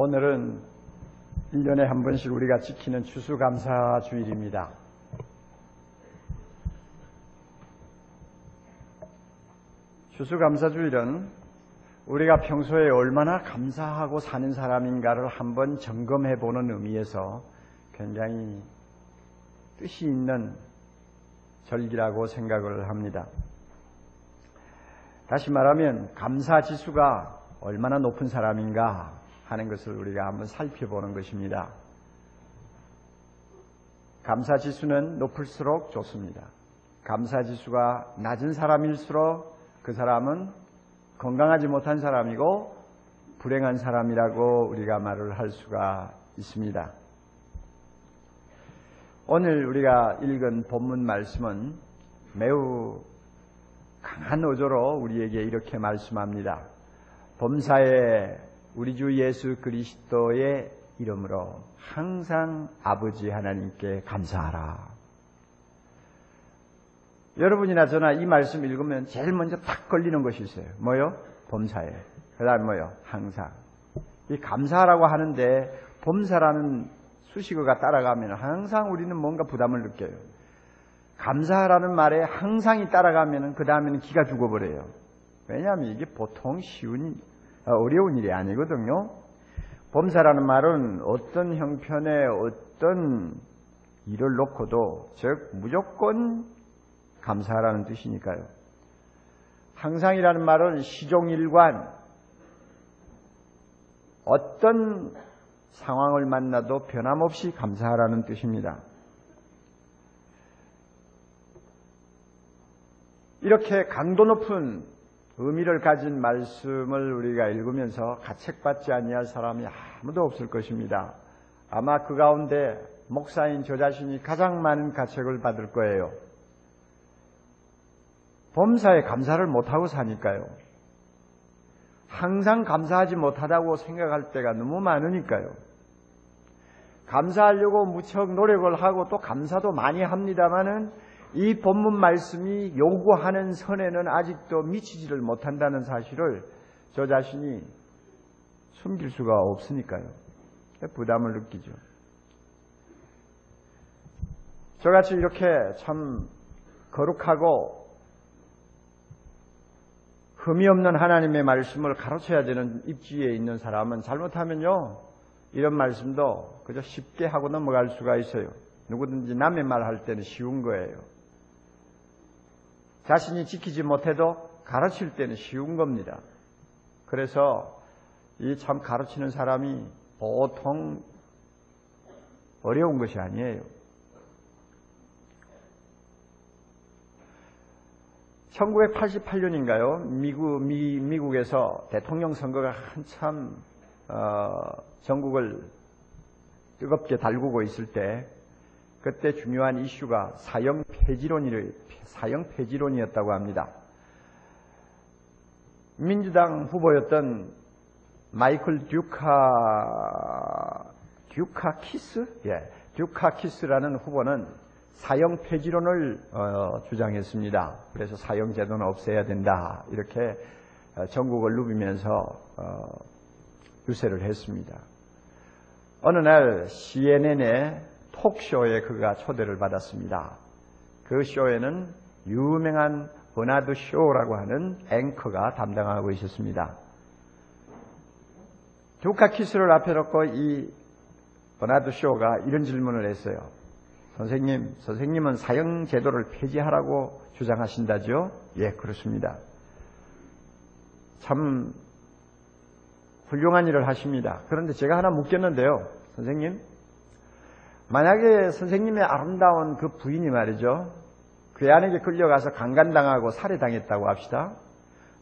오늘은 1년에 한 번씩 우리가 지키는 추수감사주일입니다. 추수감사주일은 우리가 평소에 얼마나 감사하고 사는 사람인가를 한번 점검해보는 의미에서 굉장히 뜻이 있는 절기라고 생각을 합니다. 다시 말하면 감사지수가 얼마나 높은 사람인가 하는 것을 우리가 한번 살펴보는 것입니다. 감사지수는 높을수록 좋습니다. 감사지수가 낮은 사람일수록 그 사람은 건강하지 못한 사람이고 불행한 사람이라고 우리가 말을 할 수가 있습니다. 오늘 우리가 읽은 본문 말씀은 매우 강한 어조로 우리에게 이렇게 말씀합니다. 범사에 우리 주 예수 그리스도의 이름으로 항상 아버지 하나님께 감사하라. 여러분이나 저나 이 말씀 읽으면 제일 먼저 딱 걸리는 것이 있어요. 뭐요? 범사에. 그 다음 뭐요? 항상. 이 감사라고 하는데 범사라는 수식어가 따라가면 항상 우리는 뭔가 부담을 느껴요. 감사라는 말에 항상이 따라가면 그 다음에는 기가 죽어버려요. 왜냐하면 이게 보통 어려운 일이 아니거든요. 범사라는 말은 어떤 형편의 어떤 일을 놓고도 즉 무조건 감사하라는 뜻이니까요. 항상이라는 말은 시종일관 어떤 상황을 만나도 변함없이 감사하라는 뜻입니다. 이렇게 강도 높은 의미를 가진 말씀을 우리가 읽으면서 가책받지 아니할 사람이 아무도 없을 것입니다. 아마 그 가운데 목사인 저 자신이 가장 많은 가책을 받을 거예요. 범사에 감사를 못하고 사니까요. 항상 감사하지 못하다고 생각할 때가 너무 많으니까요. 감사하려고 무척 노력을 하고 또 감사도 많이 합니다마는 이 본문 말씀이 요구하는 선에는 아직도 미치지를 못한다는 사실을 저 자신이 숨길 수가 없으니까요. 부담을 느끼죠. 저같이 이렇게 참 거룩하고 흠이 없는 하나님의 말씀을 가르쳐야 되는 입지에 있는 사람은 잘못하면요, 이런 말씀도 그저 쉽게 하고 넘어갈 수가 있어요. 누구든지 남의 말 할 때는 쉬운 거예요. 자신이 지키지 못해도 가르칠 때는 쉬운 겁니다. 그래서 이 참 가르치는 사람이 보통 어려운 것이 아니에요. 1988년인가요? 미국에서 대통령 선거가 한참 전국을 뜨겁게 달구고 있을 때 그때 중요한 이슈가 사형 폐지론이었다고 합니다. 민주당 후보였던 마이클 듀카키스라는 후보는 사형 폐지론을 주장했습니다. 그래서 사형 제도는 없애야 된다. 이렇게 전국을 누비면서 유세를 했습니다. 어느 날 CNN의 톡쇼에 그가 초대를 받았습니다. 그 쇼에는 유명한 버나드 쇼라고 하는 앵커가 담당하고 있었습니다. 듀카키스를 앞에 놓고 이 버나드 쇼가 이런 질문을 했어요. 선생님은 사형 제도를 폐지하라고 주장하신다죠? 예, 그렇습니다. 참 훌륭한 일을 하십니다. 그런데 제가 하나 묻겠는데요. 선생님, 만약에 선생님의 아름다운 그 부인이 말이죠, 괴한에게 끌려가서 강간당하고 살해당했다고 합시다.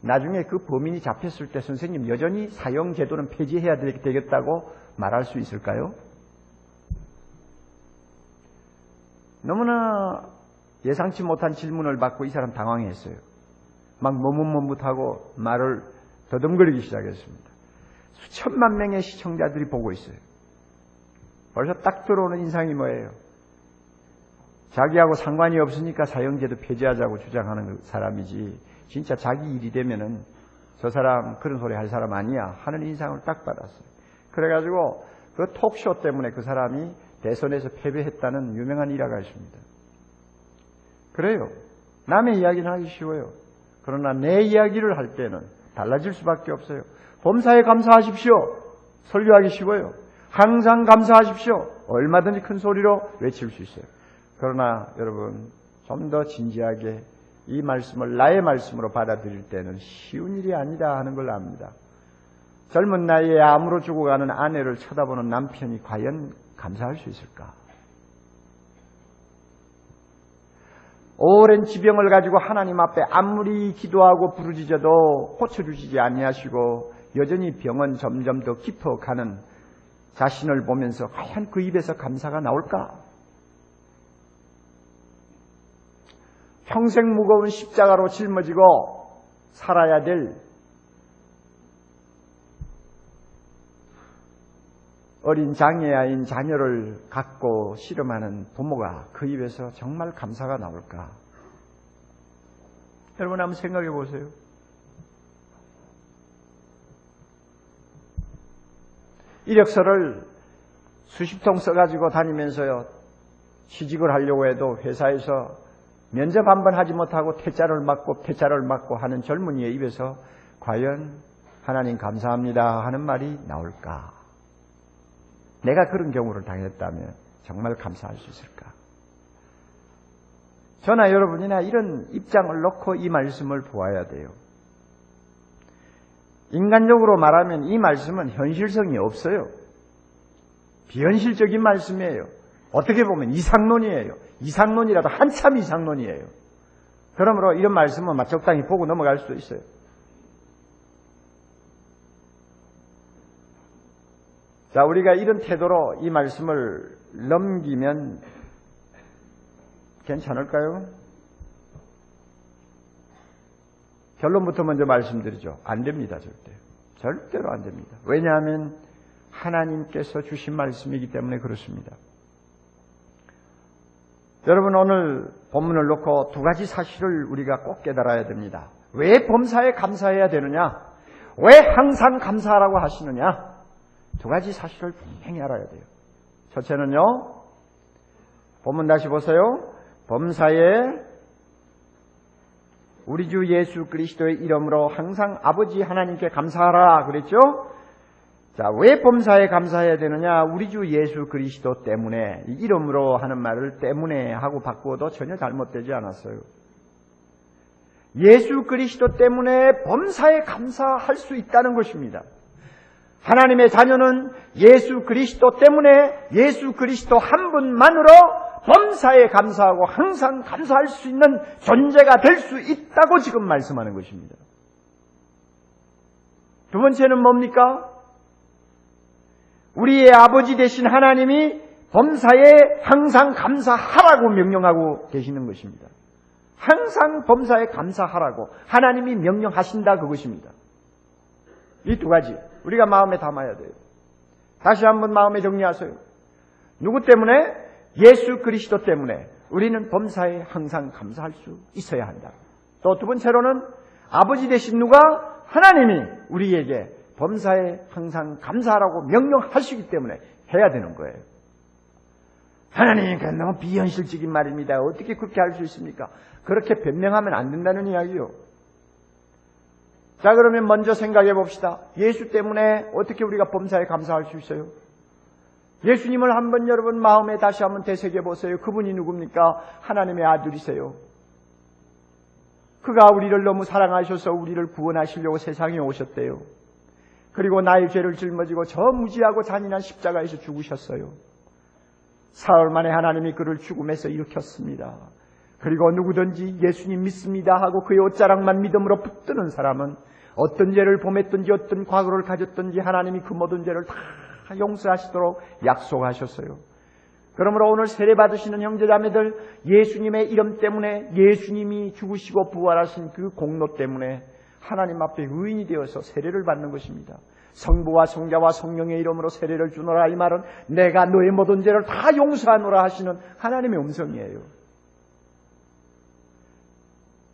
나중에 그 범인이 잡혔을 때 선생님 여전히 사형 제도는 폐지해야 되겠다고 말할 수 있을까요? 너무나 예상치 못한 질문을 받고 이 사람 당황했어요. 막 머뭇머뭇하고 말을 더듬거리기 시작했습니다. 수천만 명의 시청자들이 보고 있어요. 벌써 딱 들어오는 인상이 뭐예요? 자기하고 상관이 없으니까 사형제도 폐지하자고 주장하는 사람이지, 진짜 자기 일이 되면은 저 사람 그런 소리 할 사람 아니야 하는 인상을 딱 받았어요. 그래가지고 그 톡쇼 때문에 그 사람이 대선에서 패배했다는 유명한 일화가 있습니다. 그래요. 남의 이야기는 하기 쉬워요. 그러나 내 이야기를 할 때는 달라질 수밖에 없어요. 범사에 감사하십시오. 설교하기 쉬워요. 항상 감사하십시오. 얼마든지 큰 소리로 외칠 수 있어요. 그러나 여러분 좀 더 진지하게 이 말씀을 나의 말씀으로 받아들일 때는 쉬운 일이 아니다 하는 걸 압니다. 젊은 나이에 암으로 죽어가는 아내를 쳐다보는 남편이 과연 감사할 수 있을까? 오랜 지병을 가지고 하나님 앞에 아무리 기도하고 부르짖어도 고쳐주시지 아니하시고 여전히 병은 점점 더 깊어가는 자신을 보면서 과연 그 입에서 감사가 나올까? 평생 무거운 십자가로 짊어지고 살아야 될 어린 장애아인 자녀를 갖고 씨름하는 부모가 그 입에서 정말 감사가 나올까? 여러분 한번 생각해 보세요. 이력서를 수십 통 써가지고 다니면서요, 취직을 하려고 해도 회사에서 면접 한 번 하지 못하고 퇴짜를 맞고 하는 젊은이의 입에서 과연 하나님 감사합니다 하는 말이 나올까? 내가 그런 경우를 당했다면 정말 감사할 수 있을까? 저나 여러분이나 이런 입장을 놓고 이 말씀을 보아야 돼요. 인간적으로 말하면 이 말씀은 현실성이 없어요. 비현실적인 말씀이에요. 어떻게 보면 이상론이에요. 이상론이라도 한참 이상론이에요. 그러므로 이런 말씀은 적당히 보고 넘어갈 수도 있어요. 자, 우리가 이런 태도로 이 말씀을 넘기면 괜찮을까요? 결론부터 먼저 말씀드리죠. 안 됩니다, 절대. 절대로 안 됩니다. 왜냐하면 하나님께서 주신 말씀이기 때문에 그렇습니다. 여러분 오늘 본문을 놓고 두 가지 사실을 우리가 꼭 깨달아야 됩니다. 왜 범사에 감사해야 되느냐? 왜 항상 감사하라고 하시느냐? 두 가지 사실을 분명히 알아야 돼요. 첫째는요, 본문 다시 보세요. 범사에 우리 주 예수 그리스도의 이름으로 항상 아버지 하나님께 감사하라 그랬죠? 자, 왜 범사에 감사해야 되느냐? 우리 주 예수 그리스도 때문에, 이 이름으로 하는 말을 때문에 하고 바꾸어도 전혀 잘못되지 않았어요. 예수 그리스도 때문에 범사에 감사할 수 있다는 것입니다. 하나님의 자녀는 예수 그리스도 때문에 예수 그리스도 한 분만으로 범사에 감사하고 항상 감사할 수 있는 존재가 될 수 있다고 지금 말씀하는 것입니다. 두 번째는 뭡니까? 우리의 아버지 되신 하나님이 범사에 항상 감사하라고 명령하고 계시는 것입니다. 항상 범사에 감사하라고 하나님이 명령하신다 그것입니다. 이 두 가지 우리가 마음에 담아야 돼요. 다시 한번 마음에 정리하세요. 누구 때문에? 예수 그리스도 때문에 우리는 범사에 항상 감사할 수 있어야 한다. 또 두 번째로는 아버지 되신 누가? 하나님이 우리에게 범사에 항상 감사하라고 명령하시기 때문에 해야 되는 거예요. 하나님, 그건 너무 비현실적인 말입니다. 어떻게 그렇게 할 수 있습니까? 그렇게 변명하면 안 된다는 이야기요. 자, 그러면 먼저 생각해 봅시다. 예수 때문에 어떻게 우리가 범사에 감사할 수 있어요? 예수님을 한번 여러분 마음에 다시 한번 되새겨 보세요. 그분이 누굽니까? 하나님의 아들이세요. 그가 우리를 너무 사랑하셔서 우리를 구원하시려고 세상에 오셨대요. 그리고 나의 죄를 짊어지고 저 무지하고 잔인한 십자가에서 죽으셨어요. 사흘 만에 하나님이 그를 죽음에서 일으켰습니다. 그리고 누구든지 예수님 믿습니다 하고 그의 옷자락만 믿음으로 붙드는 사람은 어떤 죄를 범했든지 어떤 과거를 가졌든지 하나님이 그 모든 죄를 다 용서하시도록 약속하셨어요. 그러므로 오늘 세례 받으시는 형제자매들, 예수님의 이름 때문에, 예수님이 죽으시고 부활하신 그 공로 때문에 하나님 앞에 의인이 되어서 세례를 받는 것입니다. 성부와 성자와 성령의 이름으로 세례를 주노라, 이 말은 내가 너의 모든 죄를 다 용서하노라 하시는 하나님의 음성이에요.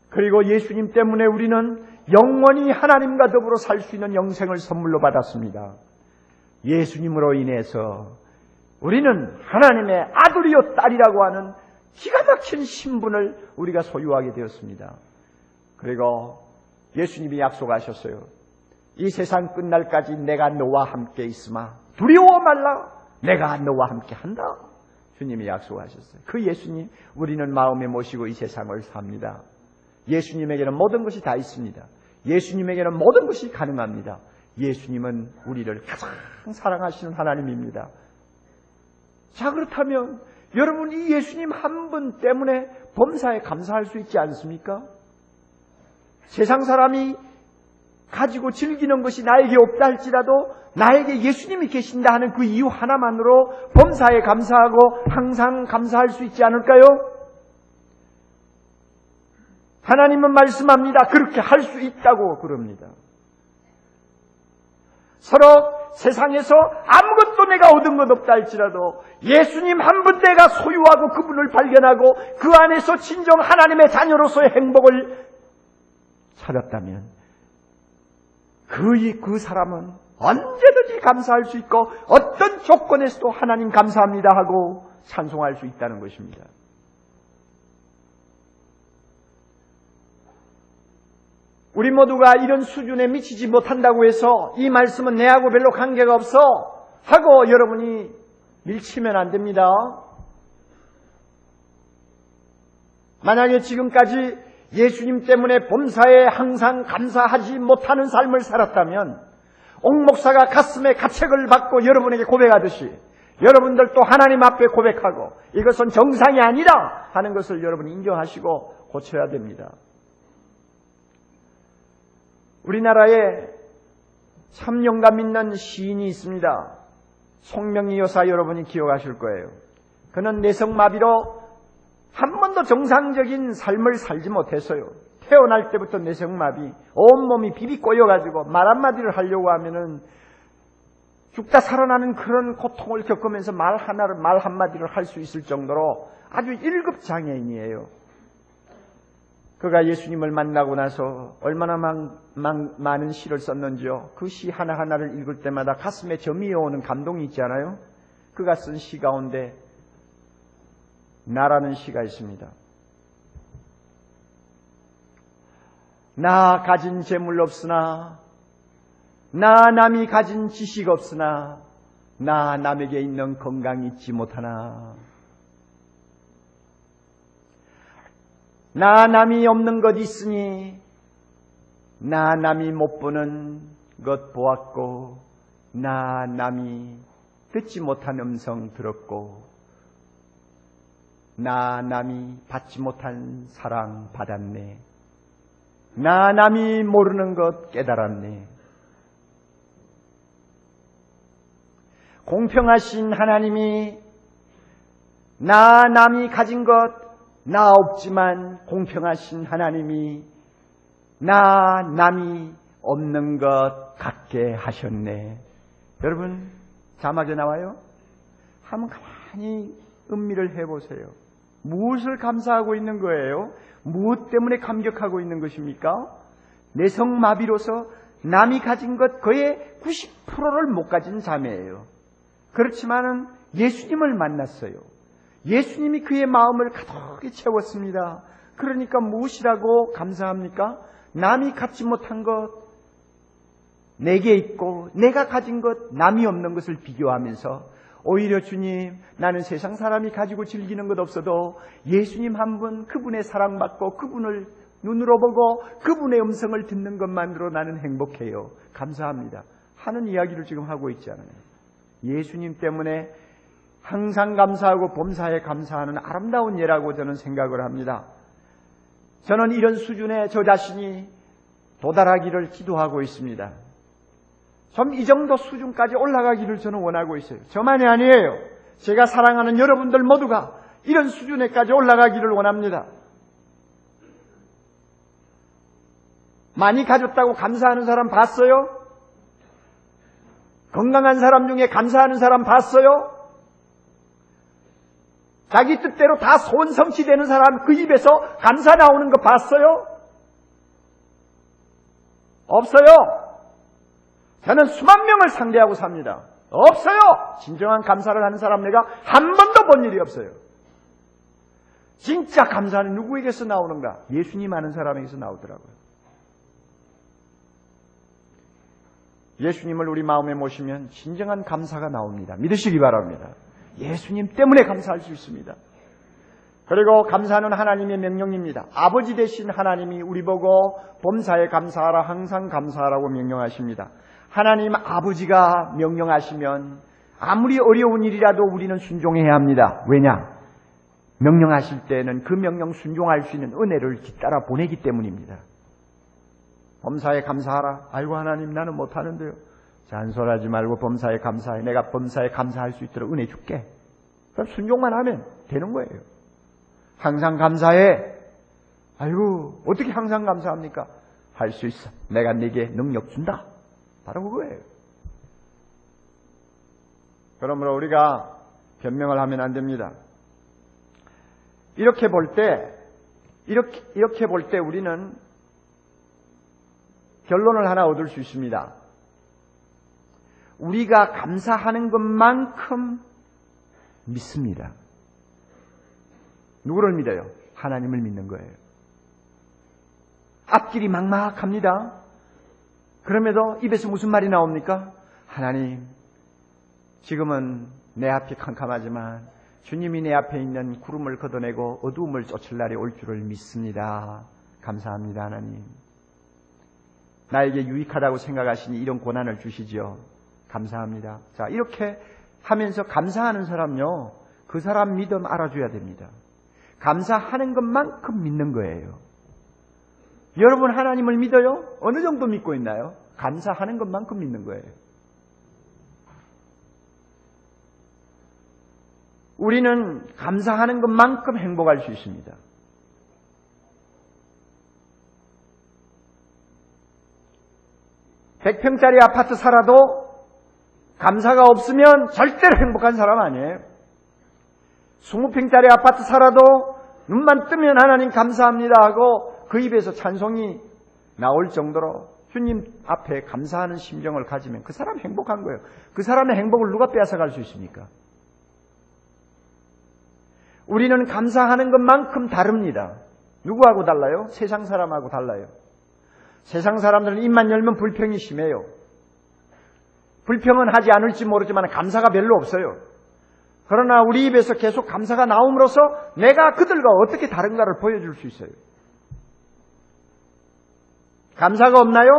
그리고 예수님 때문에 우리는 영원히 하나님과 더불어 살 수 있는 영생을 선물로 받았습니다. 예수님으로 인해서 우리는 하나님의 아들이요 딸이라고 하는 기가 막힌 신분을 우리가 소유하게 되었습니다. 그리고 예수님이 약속하셨어요. 이 세상 끝날까지 내가 너와 함께 있으마 두려워 말라. 내가 너와 함께 한다. 주님이 약속하셨어요. 그 예수님 우리는 마음에 모시고 이 세상을 삽니다. 예수님에게는 모든 것이 다 있습니다. 예수님에게는 모든 것이 가능합니다. 예수님은 우리를 가장 사랑하시는 하나님입니다. 자, 그렇다면 여러분 이 예수님 한 분 때문에 범사에 감사할 수 있지 않습니까? 세상 사람이 가지고 즐기는 것이 나에게 없다 할지라도 나에게 예수님이 계신다 하는 그 이유 하나만으로 범사에 감사하고 항상 감사할 수 있지 않을까요? 하나님은 말씀합니다. 그렇게 할 수 있다고 그럽니다. 서로 세상에서 아무것도 내가 얻은 것 없다 할지라도 예수님 한 분 내가 소유하고 그분을 발견하고 그 안에서 진정 하나님의 자녀로서의 행복을 찾았다면 그 사람은 언제든지 감사할 수 있고 어떤 조건에서도 하나님 감사합니다 하고 찬송할 수 있다는 것입니다. 우리 모두가 이런 수준에 미치지 못한다고 해서 이 말씀은 내하고 별로 관계가 없어 하고 여러분이 밀치면 안 됩니다. 만약에 지금까지 예수님 때문에 범사에 항상 감사하지 못하는 삶을 살았다면 옥 목사가 가슴에 가책을 받고 여러분에게 고백하듯이 여러분들도 하나님 앞에 고백하고 이것은 정상이 아니라 하는 것을 여러분이 인정하시고 고쳐야 됩니다. 우리나라에 참 영감 있는 시인이 있습니다. 송명희 여사 여러분이 기억하실 거예요. 그는 뇌성마비로 한 번도 정상적인 삶을 살지 못했어요. 태어날 때부터 뇌성마비, 온몸이 비비 꼬여가지고 말 한마디를 하려고 하면은 죽다 살아나는 그런 고통을 겪으면서 말 한마디를 할 수 있을 정도로 아주 1급 장애인이에요. 그가 예수님을 만나고 나서 얼마나 많은 시를 썼는지요. 그 시 하나하나를 읽을 때마다 가슴에 점이 오는 감동이 있잖아요. 그가 쓴 시 가운데 나라는 시가 있습니다. 나 가진 재물 없으나 나 남이 가진 지식 없으나 나 남에게 있는 건강 잊지 못하나 나 남이 없는 것 있으니 나 남이 못 보는 것 보았고 나 남이 듣지 못한 음성 들었고 나 남이 받지 못한 사랑 받았네. 나 남이 모르는 것 깨달았네. 공평하신 하나님이 나 남이 가진 것 나 없지만 공평하신 하나님이 나 남이 없는 것 같게 하셨네. 여러분 자막에 나와요? 한번 가만히 음미를 해보세요. 무엇을 감사하고 있는 거예요? 무엇 때문에 감격하고 있는 것입니까? 뇌성마비로서 남이 가진 것 거의 90%를 못 가진 자매예요. 그렇지만은 예수님을 만났어요. 예수님이 그의 마음을 가득히 채웠습니다. 그러니까 무엇이라고 감사합니까? 남이 갖지 못한 것 내게 있고 내가 가진 것 남이 없는 것을 비교하면서 오히려 주님 나는 세상 사람이 가지고 즐기는 것 없어도 예수님 한 분 그분의 사랑받고 그분을 눈으로 보고 그분의 음성을 듣는 것만으로 나는 행복해요. 감사합니다. 하는 이야기를 지금 하고 있잖아요. 예수님 때문에 항상 감사하고 범사에 감사하는 아름다운 예라고 저는 생각을 합니다. 저는 이런 수준에 저 자신이 도달하기를 기도하고 있습니다. 좀 이 정도 수준까지 올라가기를 저는 원하고 있어요. 저만이 아니에요. 제가 사랑하는 여러분들 모두가 이런 수준에까지 올라가기를 원합니다. 많이 가졌다고 감사하는 사람 봤어요? 건강한 사람 중에 감사하는 사람 봤어요? 자기 뜻대로 다 소원성취되는 사람 그 입에서 감사 나오는 거 봤어요? 없어요. 저는 수만 명을 상대하고 삽니다. 없어요. 진정한 감사를 하는 사람 내가 한 번도 본 일이 없어요. 진짜 감사는 누구에게서 나오는가? 예수님 아는 사람에게서 나오더라고요. 예수님을 우리 마음에 모시면 진정한 감사가 나옵니다. 믿으시기 바랍니다. 예수님 때문에 감사할 수 있습니다. 그리고 감사는 하나님의 명령입니다. 아버지 되신 하나님이 우리 보고 범사에 감사하라, 항상 감사하라고 명령하십니다. 하나님 아버지가 명령하시면 아무리 어려운 일이라도 우리는 순종해야 합니다. 왜냐? 명령하실 때는 그 명령 순종할 수 있는 은혜를 뒤따라 보내기 때문입니다. 범사에 감사하라. 아이고 하나님 나는 못하는데요. 잔소리하지 말고 범사에 감사해. 내가 범사에 감사할 수 있도록 은혜 줄게. 그럼 순종만 하면 되는 거예요. 항상 감사해. 아이고 어떻게 항상 감사합니까? 할 수 있어. 내가 네게 능력 준다. 바로 그거예요. 그러므로 우리가 변명을 하면 안 됩니다. 이렇게 볼 때 우리는 결론을 하나 얻을 수 있습니다. 우리가 감사하는 것만큼 믿습니다. 누구를 믿어요? 하나님을 믿는 거예요. 앞길이 막막합니다. 그럼에도 입에서 무슨 말이 나옵니까? 하나님, 지금은 내 앞이 캄캄하지만 주님이 내 앞에 있는 구름을 걷어내고 어두움을 쫓을 날이 올 줄을 믿습니다. 감사합니다, 하나님. 나에게 유익하다고 생각하시니 이런 고난을 주시지요. 감사합니다. 자, 이렇게 하면서 감사하는 사람요, 그 사람 믿음 알아줘야 됩니다. 감사하는 것만큼 믿는 거예요. 여러분 하나님을 믿어요? 어느 정도 믿고 있나요? 감사하는 것만큼 믿는 거예요. 우리는 감사하는 것만큼 행복할 수 있습니다. (100평짜리) 아파트 살아도 감사가 없으면 절대로 행복한 사람 아니에요. 20평짜리 아파트 살아도 눈만 뜨면 하나님 감사합니다 하고 그 입에서 찬송이 나올 정도로 주님 앞에 감사하는 심정을 가지면 그 사람 행복한 거예요. 그 사람의 행복을 누가 빼앗아갈 수 있습니까? 우리는 감사하는 것만큼 다릅니다. 누구하고 달라요? 세상 사람하고 달라요. 세상 사람들은 입만 열면 불평이 심해요. 불평은 하지 않을지 모르지만 감사가 별로 없어요. 그러나 우리 입에서 계속 감사가 나옴으로써 내가 그들과 어떻게 다른가를 보여줄 수 있어요. 감사가 없나요?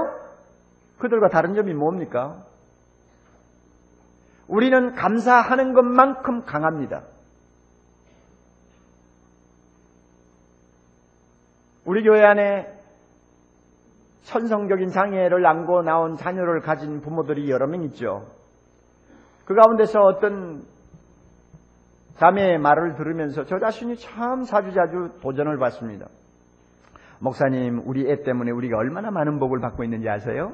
그들과 다른 점이 뭡니까? 우리는 감사하는 것만큼 강합니다. 우리 교회 안에 천성적인 장애를 안고 나온 자녀를 가진 부모들이 여러 명 있죠. 그 가운데서 어떤 자매의 말을 들으면서 저 자신이 참 자주자주 도전을 받습니다. 목사님, 우리 애 때문에 우리가 얼마나 많은 복을 받고 있는지 아세요?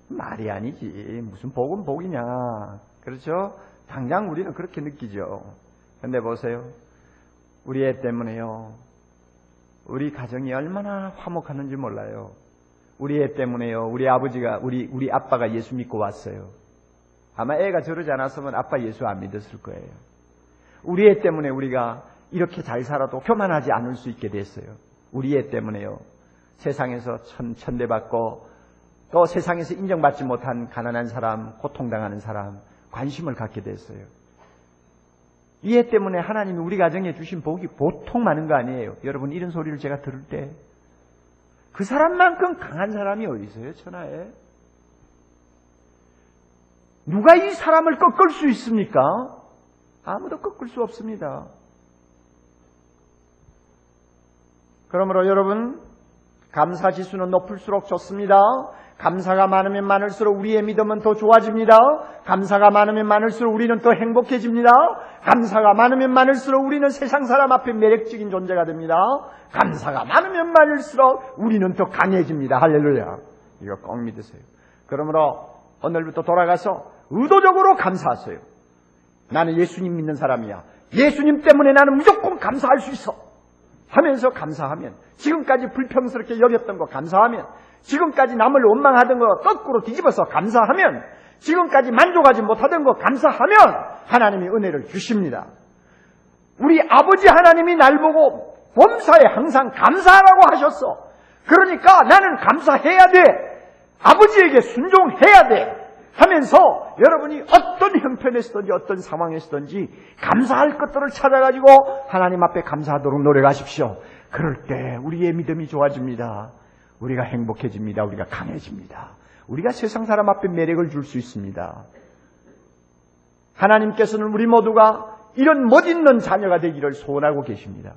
말이 아니지. 무슨 복은 복이냐. 그렇죠? 당장 우리는 그렇게 느끼죠. 근데 보세요. 우리 애 때문에요. 우리 가정이 얼마나 화목하는지 몰라요. 우리 애 때문에요. 우리 아버지가, 우리 아빠가 예수 믿고 왔어요. 아마 애가 저러지 않았으면 아빠 예수 안 믿었을 거예요. 우리 애 때문에 우리가 이렇게 잘 살아도 교만하지 않을 수 있게 됐어요. 우리 애 때문에요. 세상에서 천대받고 또 세상에서 인정받지 못한 가난한 사람, 고통당하는 사람, 관심을 갖게 됐어요. 이 애 때문에 하나님이 우리 가정에 주신 복이 보통 많은 거 아니에요. 여러분 이런 소리를 제가 들을 때 그 사람만큼 강한 사람이 어디 있어요? 천하에. 누가 이 사람을 꺾을 수 있습니까? 아무도 꺾을 수 없습니다. 그러므로 여러분 감사지수는 높을수록 좋습니다. 감사가 많으면 많을수록 우리의 믿음은 더 좋아집니다. 감사가 많으면 많을수록 우리는 더 행복해집니다. 감사가 많으면 많을수록 우리는 세상 사람 앞에 매력적인 존재가 됩니다. 감사가 많으면 많을수록 우리는 더 강해집니다. 할렐루야. 이거 꼭 믿으세요. 그러므로 오늘부터 돌아가서 의도적으로 감사하세요. 나는 예수님 믿는 사람이야. 예수님 때문에 나는 무조건 감사할 수 있어. 하면서 감사하면, 지금까지 불평스럽게 여겼던 거 감사하면, 지금까지 남을 원망하던 거 거꾸로 뒤집어서 감사하면 지금까지 만족하지 못하던 것 감사하면 하나님이 은혜를 주십니다. 우리 아버지 하나님이 날 보고 범사에 항상 감사하라고 하셨어. 그러니까 나는 감사해야 돼. 아버지에게 순종해야 돼. 하면서 여러분이 어떤 형편에서든지 어떤 상황에서든지 감사할 것들을 찾아가지고 하나님 앞에 감사하도록 노력하십시오. 그럴 때 우리의 믿음이 좋아집니다. 우리가 행복해집니다. 우리가 강해집니다. 우리가 세상 사람 앞에 매력을 줄 수 있습니다. 하나님께서는 우리 모두가 이런 멋있는 자녀가 되기를 소원하고 계십니다.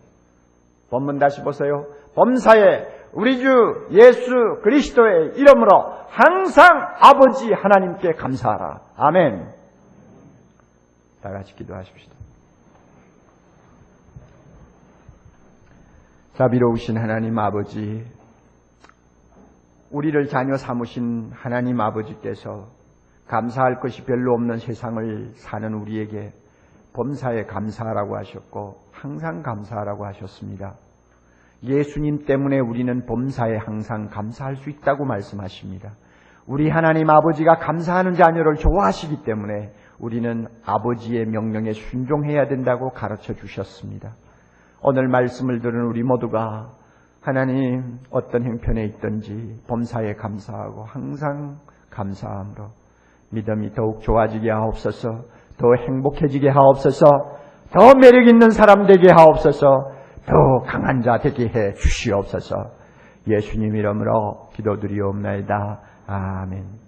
본문 다시 보세요. 범사에 우리 주 예수 그리스도의 이름으로 항상 아버지 하나님께 감사하라. 아멘. 다 같이 기도하십시다. 자비로우신 하나님 아버지, 우리를 자녀 삼으신 하나님 아버지께서 감사할 것이 별로 없는 세상을 사는 우리에게 범사에 감사하라고 하셨고 항상 감사하라고 하셨습니다. 예수님 때문에 우리는 범사에 항상 감사할 수 있다고 말씀하십니다. 우리 하나님 아버지가 감사하는 자녀를 좋아하시기 때문에 우리는 아버지의 명령에 순종해야 된다고 가르쳐 주셨습니다. 오늘 말씀을 들은 우리 모두가 하나님 어떤 형편에 있든지 범사에 감사하고 항상 감사함으로 믿음이 더욱 좋아지게 하옵소서, 더 행복해지게 하옵소서, 더 매력 있는 사람 되게 하옵소서, 더 강한 자 되게 해 주시옵소서. 예수님 이름으로 기도드리옵나이다. 아멘.